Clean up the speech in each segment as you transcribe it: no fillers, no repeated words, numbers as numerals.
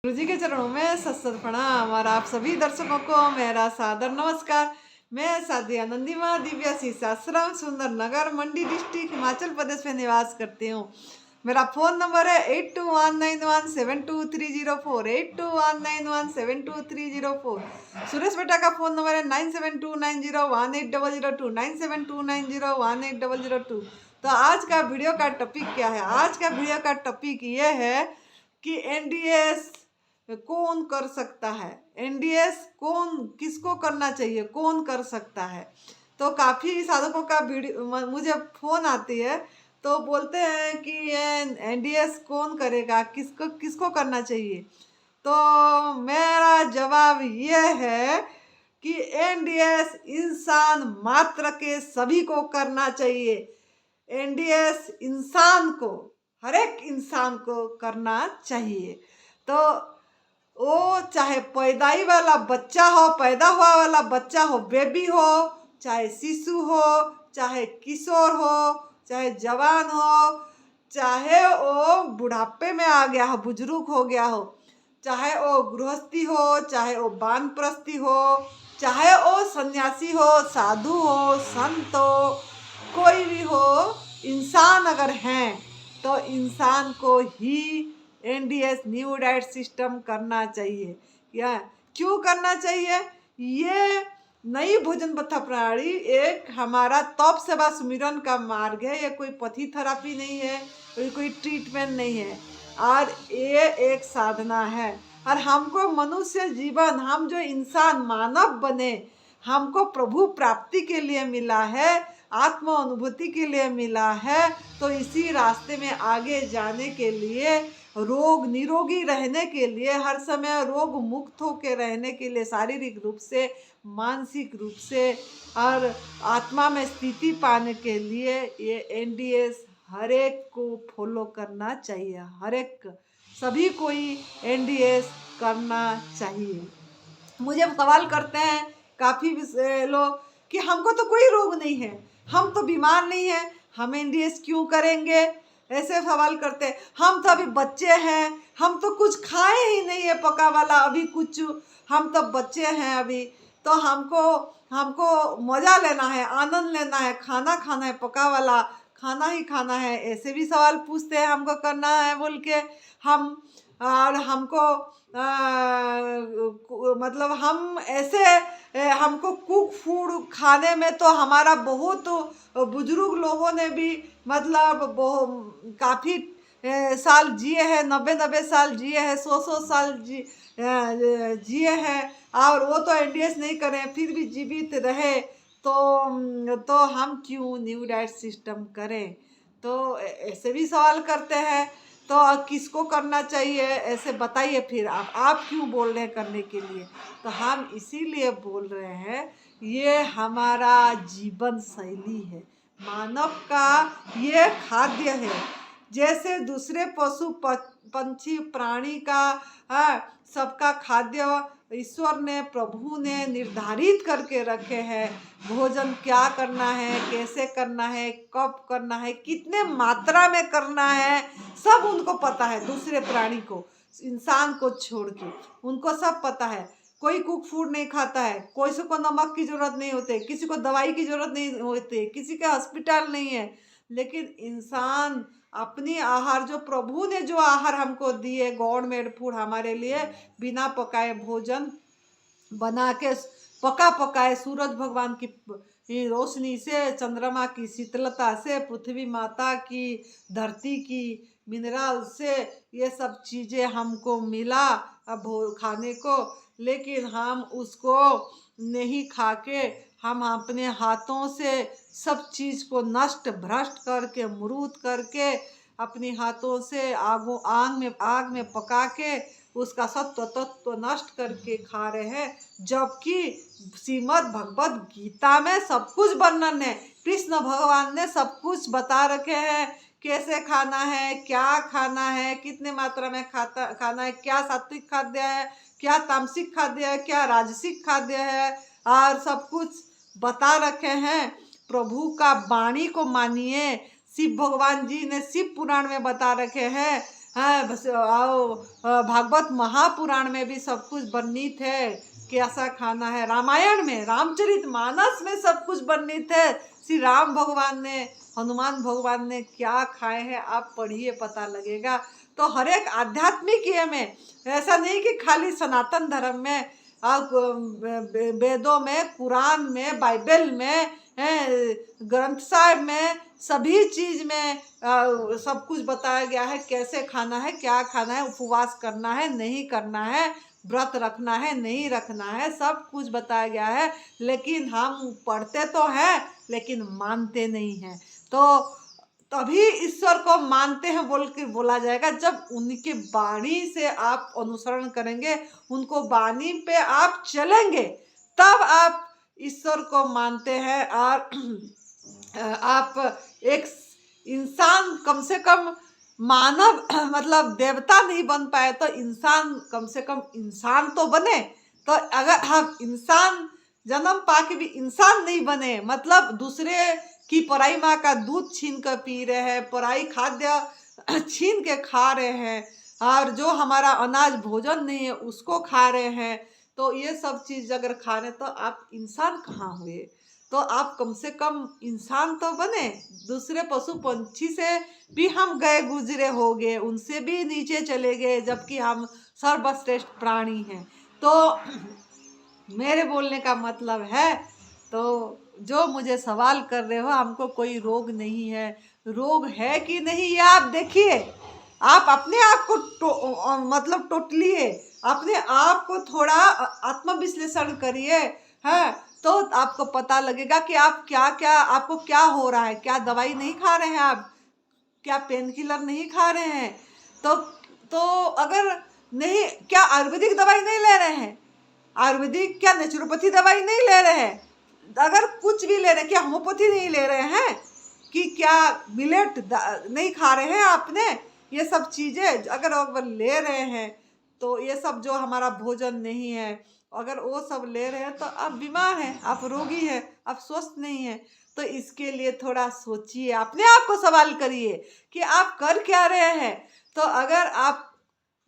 गुरु जी के चरणों में सत्सत प्रणाम और आप सभी दर्शकों को मेरा सादर नमस्कार। मैं साध्वी आनंदी माँ दिव्या शीर्षाश्रम सुंदर नगर मंडी डिस्ट्रिक्ट हिमाचल प्रदेश में निवास करती हूँ। मेरा फ़ोन नंबर है 8219172304 8219172304। सुरेश बेटा का फ़ोन नंबर है 9729018002 9729018002। तो आज का वीडियो का टॉपिक क्या है? आज का वीडियो का टॉपिक ये है कि एनडीएस कौन कर सकता है, एनडीएस कौन किसको करना चाहिए, कौन कर सकता है। तो काफ़ी साधकों का वीडियो मुझे फ़ोन आती है तो बोलते हैं कि ये एनडीएस कौन करेगा, किसको किसको करना चाहिए। तो मेरा जवाब ये है कि एनडीएस इंसान मात्र के सभी को करना चाहिए। एनडीएस इंसान को, हर एक इंसान को करना चाहिए। तो वो चाहे पैदाई वाला बच्चा हो, पैदा हुआ वाला बच्चा हो, बेबी हो, चाहे शिशु हो, चाहे किशोर हो, चाहे जवान हो, चाहे वो बुढ़ापे में आ गया हो, बुजुर्ग हो गया हो, चाहे वो गृहस्थी हो, चाहे वो वानप्रस्थी हो, चाहे वो सन्यासी हो, साधु हो, संत हो, कोई भी हो, इंसान अगर हैं तो इंसान को ही एनडीएस न्यू डाइट सिस्टम करना चाहिए। या क्यों करना चाहिए? ये नई भोजन पथा प्रणाली एक हमारा तप सेवा सुमिरन का मार्ग है। ये कोई पथी थेरापी नहीं है, कोई ट्रीटमेंट नहीं है, और ये एक साधना है। और हमको मनुष्य जीवन, हम जो इंसान मानव बने, हमको प्रभु प्राप्ति के लिए मिला है, आत्म अनुभूति के लिए मिला है। तो इसी रास्ते में आगे जाने के लिए, रोग निरोगी रहने के लिए, हर समय रोग मुक्त होकर रहने के लिए, शारीरिक रूप से, मानसिक रूप से और आत्मा में स्थिति पाने के लिए ये एनडीएस हर एक को फॉलो करना चाहिए। हर एक, सभी कोई एनडीएस करना चाहिए। मुझे सवाल करते हैं काफ़ी लोग कि हमको तो कोई रोग नहीं है, हम तो बीमार नहीं हैं, हम एनडीएस क्यों करेंगे? ऐसे सवाल करते हैं। हम तो अभी बच्चे हैं, हम तो कुछ खाए ही नहीं है पका वाला अभी कुछ, हम तो बच्चे हैं अभी, तो हमको हमको मज़ा लेना है, आनंद लेना है, खाना खाना है, पका वाला खाना ही खाना है। ऐसे भी सवाल पूछते हैं हमको करना है बोल के। हम और हमको मतलब हम ऐसे हमको कुक फूड खाने में तो हमारा बहुत बुजुर्ग लोगों ने भी मतलब काफ़ी साल जिए हैं, 90 साल जिए हैं, 100 साल जिए हैं, और वो तो एनडीएस नहीं करें फिर भी जीवित रहे। तो हम क्यों न्यू डाइट सिस्टम करें? तो ऐसे भी सवाल करते हैं। तो किसको करना चाहिए ऐसे बताइए, फिर आप क्यों बोल रहे हैं करने के लिए? तो हम इसीलिए बोल रहे हैं, ये हमारा जीवन शैली है, मानव का ये खाद्य है। जैसे दूसरे पशु पंछी प्राणी का सबका खाद्य ईश्वर ने, प्रभु ने निर्धारित करके रखे हैं। भोजन क्या करना है, कैसे करना है, कब करना है, कितने मात्रा में करना है, सब उनको पता है। दूसरे प्राणी को, इंसान को छोड़ के उनको सब पता है। कोई कुक फूड नहीं खाता है, कोई को नमक की जरूरत नहीं होती, किसी को दवाई की जरूरत नहीं होती, किसी का हॉस्पिटल नहीं है। लेकिन इंसान अपनी आहार, जो प्रभु ने जो आहार हमको दिए, गॉड मेड फूड हमारे लिए, बिना पकाए भोजन बना के, पका पकाए सूरज भगवान की रोशनी से, चंद्रमा की शीतलता से, पृथ्वी माता की, धरती की मिनरल से, ये सब चीज़ें हमको मिला अब खाने को। लेकिन हम उसको नहीं खा के, हम अपने हाथों से सब चीज़ को नष्ट भ्रष्ट करके, मृत करके, अपने हाथों से आग में पका के उसका सत्व तत्व नष्ट करके खा रहे हैं। जबकि श्रीमद् भगवद गीता में सब कुछ वर्णन है, कृष्ण भगवान ने सब कुछ बता रखे हैं, कैसे खाना है, क्या खाना है, कितने मात्रा में खाना है, क्या सात्विक खाद्य है, क्या तामसिक खाद्य है, क्या राजसिक खाद्य है, और सब कुछ बता रखे हैं। प्रभु का वाणी को मानिए। शिव भगवान जी ने शिव पुराण में बता रखे हैं, हाँ बस आओ, भागवत महापुराण में भी सब कुछ वर्णित है कैसा खाना है। रामायण में, रामचरितमानस में सब कुछ वर्णित है। श्री राम भगवान ने, हनुमान भगवान ने क्या खाए हैं, आप पढ़िए पता लगेगा। तो हर एक आध्यात्मिक ये में, ऐसा नहीं कि खाली सनातन धर्म में, आप वेदों में, कुरान में, बाइबल में, ग्रंथ साहिब में, सभी चीज में सब कुछ बताया गया है। कैसे खाना है, क्या खाना है, उपवास करना है नहीं करना है, व्रत रखना है नहीं रखना है, सब कुछ बताया गया है। लेकिन हम पढ़ते तो हैं लेकिन मानते नहीं हैं। तो तभी ईश्वर को मानते हैं बोल के बोला जाएगा जब उनकी वाणी से आप अनुसरण करेंगे, उनको वाणी पे आप चलेंगे, तब आप ईश्वर को मानते हैं। और आप एक इंसान, कम से कम मानव मतलब देवता नहीं बन पाए तो इंसान, कम से कम इंसान तो बने। तो अगर हम इंसान जन्म पाके भी इंसान नहीं बने, मतलब दूसरे की पराई माँ का दूध छीन कर पी रहे हैं, पराई खाद्य छीन के खा रहे हैं, और जो हमारा अनाज भोजन नहीं है उसको खा रहे हैं, तो ये सब चीज़ अगर खा रहे तो आप इंसान कहाँ हुए। तो आप कम से कम इंसान तो बने। दूसरे पशु पंछी से भी हम गए गुजरे हो गए, उनसे भी नीचे चले गए, जबकि हम सर्वश्रेष्ठ प्राणी हैं। तो मेरे बोलने का मतलब है, तो जो मुझे सवाल कर रहे हो, हमको कोई रोग नहीं है। रोग है कि नहीं ये आप देखिए, आप अपने आप को मतलब टोटलिए, अपने आप को थोड़ा आत्मविश्लेषण करिए, है, तो आपको पता लगेगा कि आप क्या क्या, आपको क्या हो रहा है। क्या दवाई नहीं खा रहे हैं आप, क्या पेन किलर नहीं खा रहे हैं, तो अगर नहीं, क्या आयुर्वेदिक दवाई नहीं ले रहे हैं, आयुर्वेदिक क्या नेचुरोपैथी दवाई नहीं ले रहे हैं, अगर कुछ भी ले रहे हैं, क्या होम्योपैथी नहीं ले रहे हैं, कि क्या मिलेट नहीं खा रहे हैं आपने, ये सब चीज़ें अगर ले रहे हैं, तो ये सब जो हमारा भोजन नहीं है, अगर वो सब ले रहे हैं तो आप बीमार हैं, आप रोगी हैं, आप स्वस्थ नहीं हैं। तो इसके लिए थोड़ा सोचिए, अपने आप को सवाल करिए कि आप कर क्या रहे हैं। तो अगर आप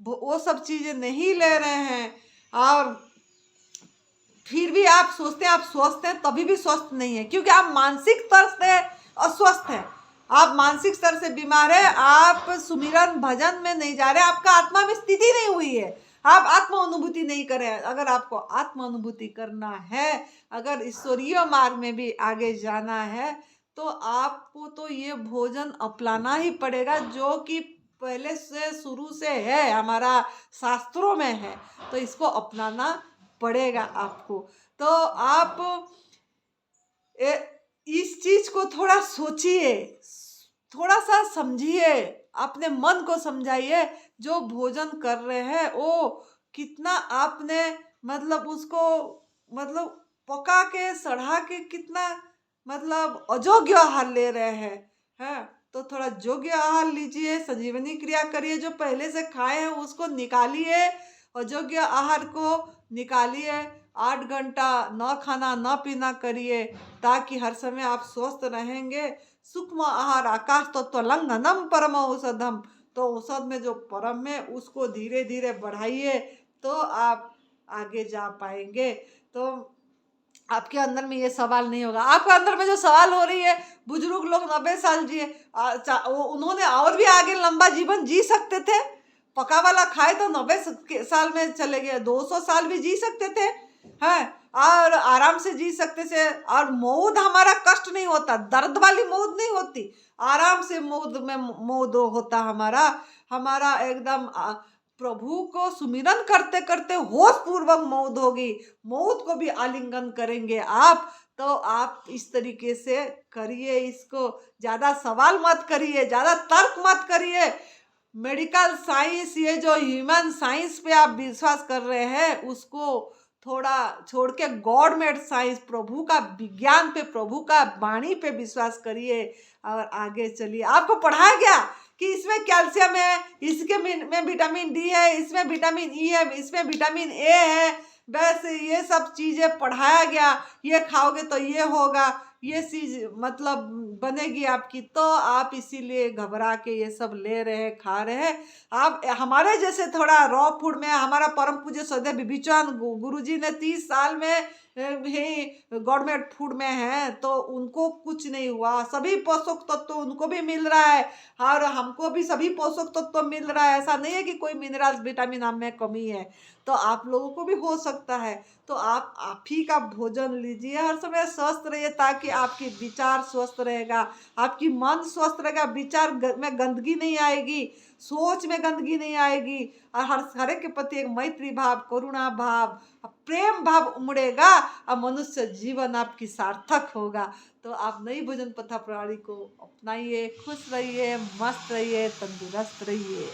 वो सब चीज़ें नहीं ले रहे हैं और फिर भी आप सोचते हैं आप स्वस्थ हैं, तभी भी स्वस्थ नहीं है, क्योंकि आप मानसिक स्तर से अस्वस्थ हैं, आप मानसिक स्तर से बीमार है, आप सुमिरन भजन में नहीं जा रहे, आपका आत्मा में स्थिति नहीं हुई है, आप आत्म अनुभूति नहीं कर रहे हैं। अगर आपको आत्म अनुभूति करना है, अगर ईश्वरीय मार्ग में भी आगे जाना है, तो आपको तो ये भोजन अपनाना ही पड़ेगा, जो कि पहले से शुरू से है, हमारा शास्त्रों में है, तो इसको अपनाना पड़ेगा आपको। तो आप इस चीज को थोड़ा सोचिए, थोड़ा सा समझिए, अपने मन को समझाइए, जो भोजन कर रहे हैं वो कितना आपने मतलब उसको मतलब पका के सड़ा के कितना मतलब अयोग्य आहार ले रहे हैं। तो थोड़ा योग्य आहार लीजिए, संजीवनी क्रिया करिए, जो पहले से खाए हैं उसको निकालिए, अयोग्य आहार को निकालिए, 8 घंटा न खाना न पीना करिए, ताकि हर समय आप स्वस्थ रहेंगे। सूक्ष्म आहार आकाश तत्व लंघनम परम औषधम, तो औषध में जो परम है उसको धीरे धीरे बढ़ाइए, तो आप आगे जा पाएंगे। तो आपके अंदर में ये सवाल नहीं होगा। आपके अंदर में जो सवाल हो रही है, बुजुर्ग लोग 90 साल जिए, उन्होंने और भी आगे लंबा जीवन जी सकते थे, पका वाला खाए तो 90 साल में चले गए, 200 साल भी जी सकते थे, हैं, और आराम से जी सकते थे, और मौत हमारा कष्ट नहीं होता, दर्द वाली मौत नहीं होती, आराम से मौत होता हमारा एकदम प्रभु को सुमिरन करते करते होश पूर्वक मौत होगी, मौत को भी आलिंगन करेंगे आप। तो आप इस तरीके से करिए, इसको ज़्यादा सवाल मत करिए, ज़्यादा तर्क मत करिए। मेडिकल साइंस, ये जो ह्यूमन साइंस पे आप विश्वास कर रहे हैं, उसको थोड़ा छोड़ के गॉड मेड साइंस, प्रभु का विज्ञान पे, प्रभु का वाणी पे विश्वास करिए और आगे चलिए। आपको पढ़ाया गया कि इसमें कैल्शियम है, इसके में विटामिन डी है, इसमें विटामिन ई है, इसमें विटामिन ए है, बस ये सब चीज़ें पढ़ाया गया, ये खाओगे तो ये होगा, ये चीज़ मतलब बनेगी आपकी, तो आप इसीलिए घबरा के ये सब ले रहे हैं, खा रहे हैं। आप हमारे जैसे थोड़ा रॉ फूड में, हमारा परम पूज्य सदैव विभीचंद गुरुजी ने 30 साल में ही गवर्नमेंट फूड में है, तो उनको कुछ नहीं हुआ, सभी पोषक तत्व तो उनको भी मिल रहा है और हमको भी सभी पोषक तत्व तो मिल रहा है। ऐसा नहीं है कि कोई मिनरल्स विटामिन हम में कमी है, तो आप लोगों को भी हो सकता है। तो आप ही का भोजन लीजिए, हर समय स्वस्थ रहिए, ताकि आपकी विचार स्वस्थ रहेगा, आपकी मन स्वस्थ रहेगा, विचार में गंदगी नहीं आएगी, सोच में गंदगी नहीं आएगी, और हर एक के प्रति एक मैत्री भाव, करुणा भाव, प्रेम भाव उमड़ेगा, और मनुष्य जीवन आपकी सार्थक होगा। तो आप नई भोजन पथा प्रणाली को अपनाइए, खुश रहिए, मस्त रहिए, तंदुरुस्त रहिए।